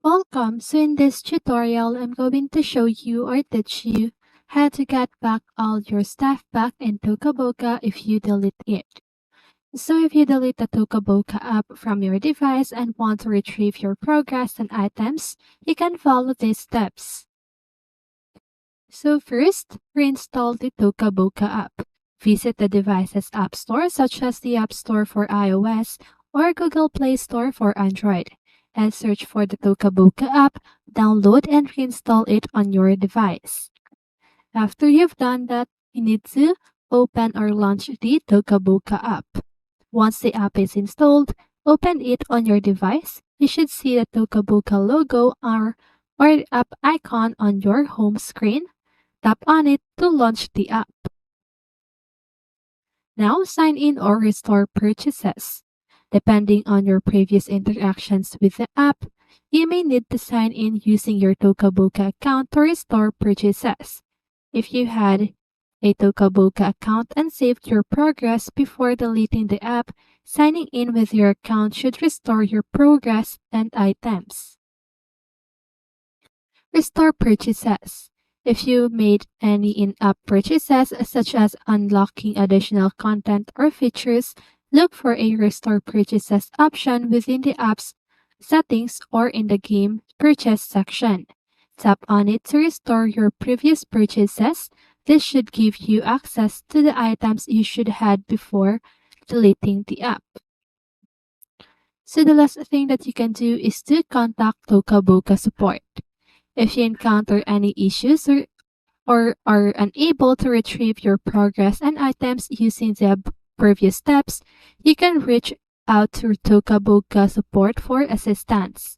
Welcome! So in this tutorial, I'm going to show you or teach you how to get back all your stuff back in Toca Boca if you delete it. So if you delete the Toca Boca app from your device and want to retrieve your progress and items, you can follow these steps. So first, reinstall the Toca Boca app. Visit the device's app store such as the App Store for iOS or Google Play Store for Android and search for the Toca Boca app, download and reinstall it on your device. After you've done that, you need to open or launch the Toca Boca app. Once the app is installed, open it on your device. You should see the Toca Boca logo or app icon on your home screen. Tap on it to launch the app. Now sign in or restore purchases. Depending on your previous interactions with the app, you may need to sign in using your Toca Boca account to restore purchases. If you had a Toca Boca account and saved your progress before deleting the app, signing in with your account should restore your progress and items. Restore purchases. If you made any in-app purchases such as unlocking additional content or features, look for a Restore Purchases option within the app's settings or in the game purchase section. Tap on it to restore your previous purchases. This should give you access to the items you should had before deleting the app. So the last thing that you can do is to contact Toca Boca support. If you encounter any issues or are unable to retrieve your progress and items using the previous steps, you can reach out to Toca Boca support for assistance.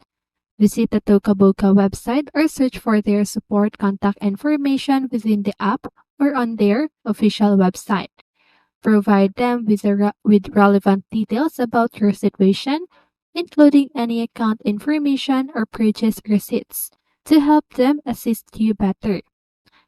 Visit the Toca Boca website or search for their support contact information within the app or on their official website. Provide them with relevant details about your situation, including any account information or purchase receipts, to help them assist you better.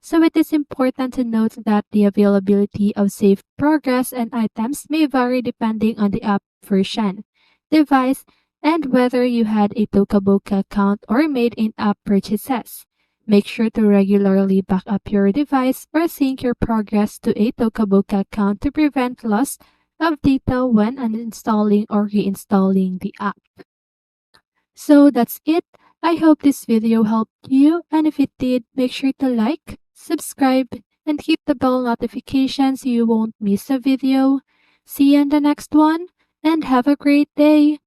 So it is important to note that the availability of saved progress and items may vary depending on the app version, device, and whether you had a Toca Boca account or made in-app purchases. Make sure to regularly back up your device or sync your progress to a Toca Boca account to prevent loss of data when uninstalling or reinstalling the app. So that's it. I hope this video helped you, and if it did, make sure to like, subscribe, and hit the bell notification so you won't miss a video. See you in the next one, and have a great day!